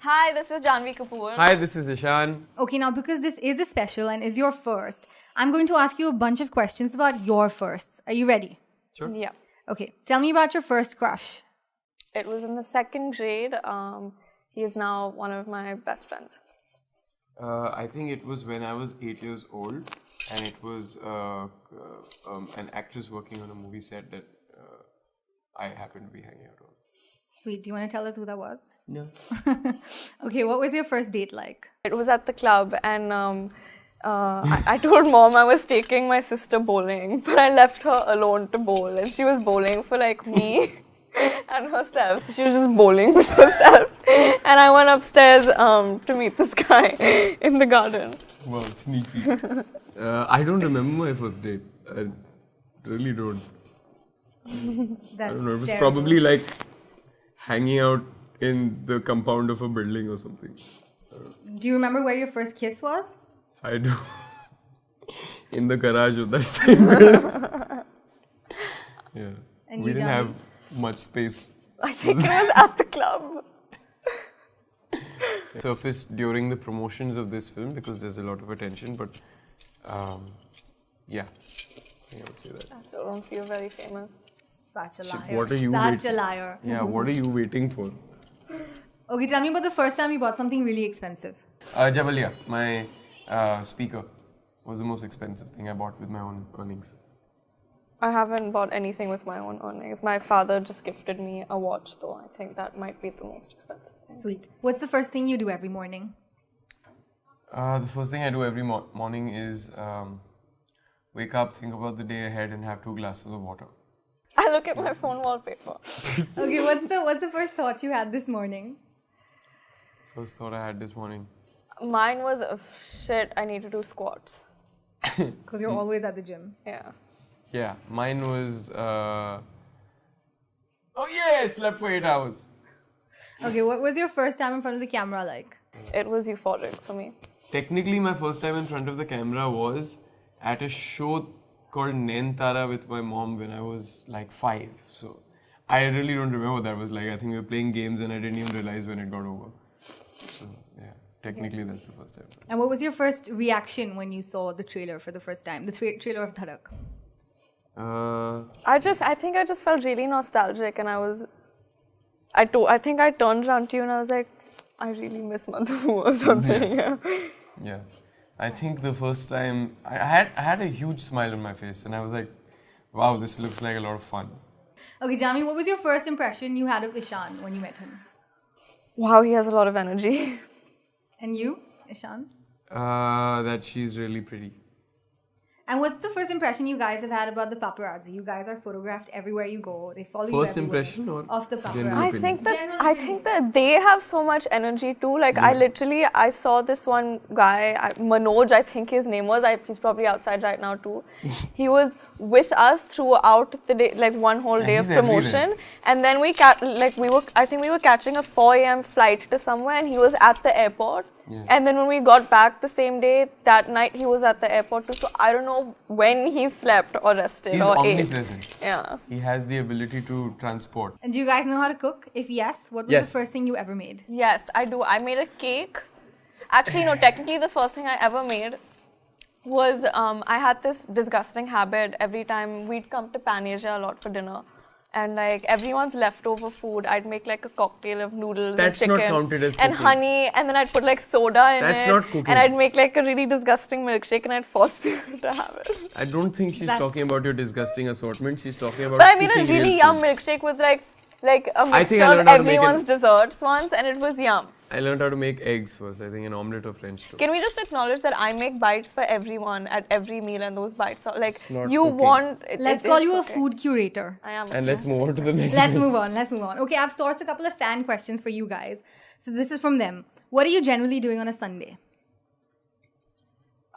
Hi, this is Jhanvi Kapoor. Hi, this is Ishan. Okay, now because this is a special and is your first, I'm going to ask you a bunch of questions about your firsts. Are you ready? Sure. Yeah. Okay, tell me about your first crush. It was in the 2nd grade. He is now one of my best friends. I think it was when I was 8 years old, and it was an actress working on a movie set that I happened to be hanging out on. Sweet, do you want to tell us who that was? No. Okay, what was your first date like? It was at the club, and I told mom I was taking my sister bowling, but I left her alone to bowl, and she was bowling for like me and herself. So she was just bowling with herself, and I went upstairs to meet this guy in the garden. Wow, sneaky. I don't remember my first date. I really don't. That's I don't know. It was terrible. probably like hanging out in the compound of a building or something. Do you remember where your first kiss was? I do. In the garage of that same building. Yeah. And We you, didn't Jhanvi? have much space. I think it was at the club. Surfaced during the promotions of this film because there's a lot of attention, but yeah, I think I would say that. I still don't feel very famous. Such a Shit, liar. what are you Such waiting- a liar. Yeah, what are you waiting for? Okay, tell me about the first time you bought something really expensive. Jabaliya, my speaker, was the most expensive thing I bought with my own earnings. I haven't bought anything with my own earnings. My father just gifted me a watch, though. I think that might be the most expensive thing. Sweet. What's the first thing you do every morning? The first thing I do every morning is wake up, think about the day ahead, and have 2 glasses of water. I look at my phone wallpaper. Okay, what's the first thought you had this morning? First thought I had this morning. Mine was, shit, I need to do squats. Because you're always at the gym. Yeah. Yeah, mine was. Oh yeah, I slept for 8 hours. Okay, what was your first time in front of the camera like? It was euphoric for me. Technically, my first time in front of the camera was at a show called Nain Tara with my mom when I was like 5. So I really don't remember what that was like. I think we were playing games and I didn't even realize when it got over. So yeah, technically that's the first time. And what was your first reaction when you saw the trailer for the first time? The trailer of Dhadak. I think I just felt really nostalgic, and I think I turned around to you and I was like, I really miss Madhu or something. Yeah. Yeah, I think the first time I had a huge smile on my face and I was like, wow, this looks like a lot of fun. Okay, Jhanvi, what was your first impression you had of Ishan when you met him? Wow, he has a lot of energy. And you, Ishan? That she's really pretty. And what's the first impression you guys have had about the paparazzi? You guys are photographed everywhere you go. They follow you First everywhere. impression or Of the general paparazzi. opinion? I think that they have so much energy too. Like I saw this one guy, Manoj, I think his name was. He's probably outside right now too. He was with us throughout the day, like one whole day of he's promotion. everywhere. And then I think we were catching a 4 a.m. flight to somewhere, and he was at the airport. Yeah. And then when we got back the same day, that night he was at the airport too. So I don't know when he slept or rested He's or omnipresent. ate. Yeah. He has the ability to transport. And do you guys know how to cook? If yes, what was Yes. the first thing you ever made? Yes, I do. I made a cake. Actually, no, technically the first thing I ever made was I had this disgusting habit. Every time we'd come to Pan Asia a lot for dinner, and like everyone's leftover food, I'd make like a cocktail of noodles That's and not chicken counted as and cooking. honey, and then I'd put like soda in That's it, not cooking. and I'd make like a really disgusting milkshake, and I'd force people to have it. I don't think she's That's- talking about your disgusting assortment. She's talking about But I made a cooking really real yum food. milkshake with like a I think mixture I of learned how to make everyone's it. desserts once, and it was yum. I learned how to make eggs first. I think an omelette or French toast. Can we just acknowledge that I make bites for everyone at every meal, and those bites are like not you cooking. want. Let's it call is you a cooking. food curator. I am. And let's move on to the next Let's question. move on. Okay, I've sourced a couple of fan questions for you guys. So this is from them. What are you generally doing on a Sunday?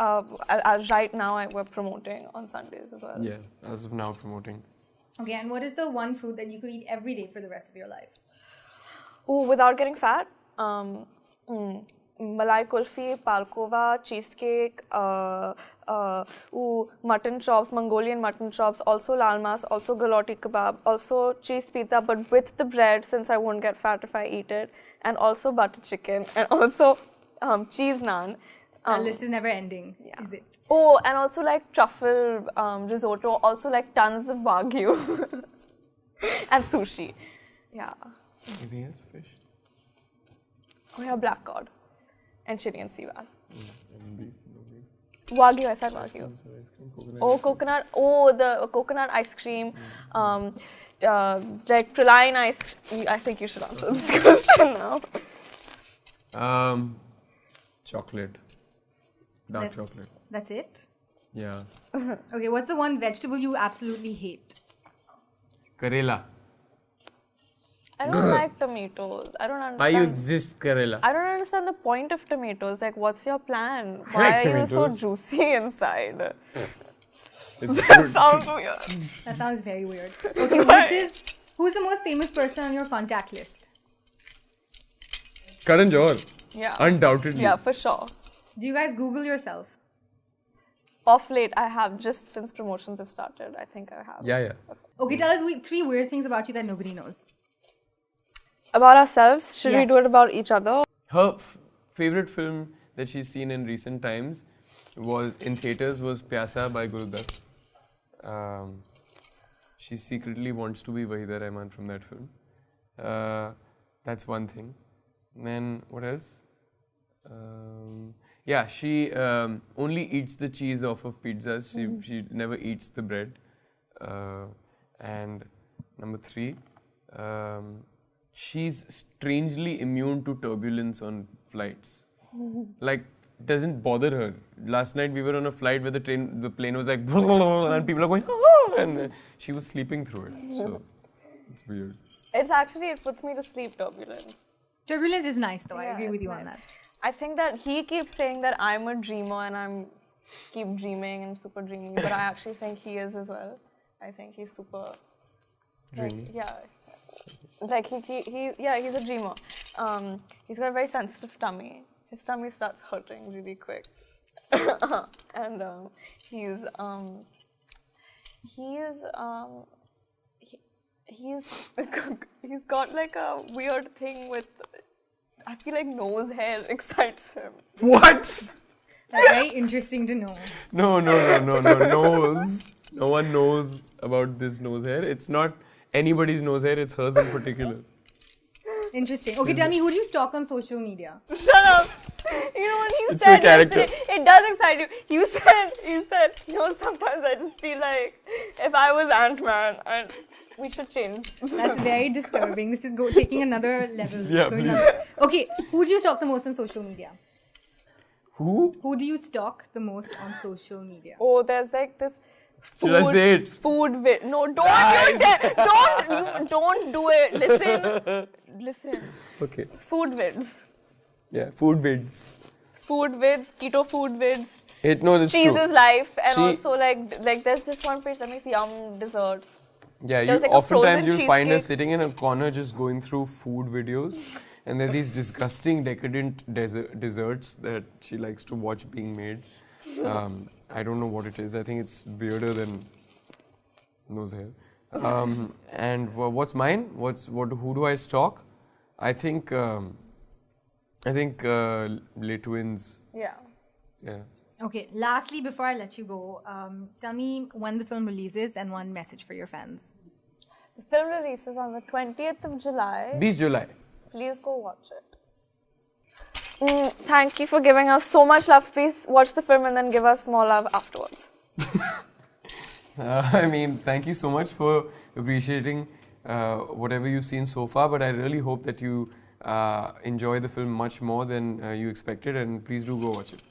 Right now, we're promoting on Sundays as well. Yeah, as of now promoting. Okay, and what is the one food that you could eat every day for the rest of your life? Oh, without getting fat. malai kulfi, palkova, cheesecake, mutton chops, Mongolian mutton chops, also lal mas, also galati kebab, also cheese pizza, but with the bread since I won't get fat if I eat it, and also butter chicken, and also cheese naan. Our list is never ending, is it? Oh, and also like truffle risotto, also like tons of wagyu and sushi. Yeah. Anything else? Fish? Oh yeah, black cod and chili and sea bass. And beef, no beef. Wagyu, I said wagyu. Ice cream, coconut. Oh, coconut. Oh, the coconut ice cream. Like praline ice cream. I think you should answer this question now. Chocolate. Dark chocolate. That's it? Yeah. Okay, what's the one vegetable you absolutely hate? Karela. I don't like tomatoes. I don't understand. Why you exist, Karela? I don't understand the point of tomatoes. Like, what's your plan? I Why like are you so tomatoes. juicy inside? It's That good. sounds weird. That sounds very weird. Okay, who's the most famous person on your contact list? Karan Johar. Yeah. Undoubtedly. Yeah, for sure. Do you guys Google yourself? Off late, I have, just since promotions have started, I think I have. Yeah. Okay, tell us three weird things about you that nobody knows. About ourselves? Should we Yes. do it about each other? Her favorite film that she's seen in recent times was in theaters was Pyasa by Gurudutt. She secretly wants to be Wahida Rahman from that film. That's one thing. Then what else? Yeah, she only eats the cheese off of pizzas. She never eats the bread. And number 3, she's strangely immune to turbulence on flights. Like, doesn't bother her. Last night we were on a flight where the plane was like, and people are going, and she was sleeping through it. So it's weird. It puts me to sleep, turbulence. Turbulence is nice though, I Yeah, agree with it's you on nice. that. I think that he keeps saying that I'm a dreamer and I'm keep dreaming and super dreamy, but I actually think he is as well. I think he's super Dreamy. Like, yeah. Like he's a dreamer. He's got a very sensitive tummy. His tummy starts hurting really quick. And he's got like a weird thing with, I feel like nose hair excites him. What? That's very interesting to know. No. Nose. No one knows about this nose hair. It's not anybody's nose hair, it's hers in particular. Interesting. Okay, tell me, who do you stalk on social media? Shut up! You know what you It's said a character. yesterday, it does excite you. You said, sometimes I just feel like if I was Ant-Man, and we should change. That's very disturbing. This is taking another level. Yeah, Going please. nuts. Okay, who do you stalk the most on social media? Who? Who do you stalk the most on social media? Oh, there's like this Should I say it? food vid. No, don't don't do it. Listen. Okay. Food vids. Yeah, food vids. Food vids, keto food vids. No, that's Cheese true. is life, and She- also like there's this one page that makes yum desserts. Yeah, There's like a oftentimes frozen you'll find her cheesecake. sitting in a corner just going through food videos, and there are these disgusting, decadent desserts that she likes to watch being made. I don't know what it is. I think it's weirder than nose hair. And what's mine? Who do I stalk? I think Le Twins. Yeah. Yeah. Okay, lastly, before I let you go, tell me when the film releases and one message for your fans. The film releases on the 20th of July. 20 July. Please go watch it. Thank you for giving us so much love. Please watch the film and then give us more love afterwards. Thank you so much for appreciating whatever you've seen so far, but I really hope that you enjoy the film much more than you expected, and please do go watch it.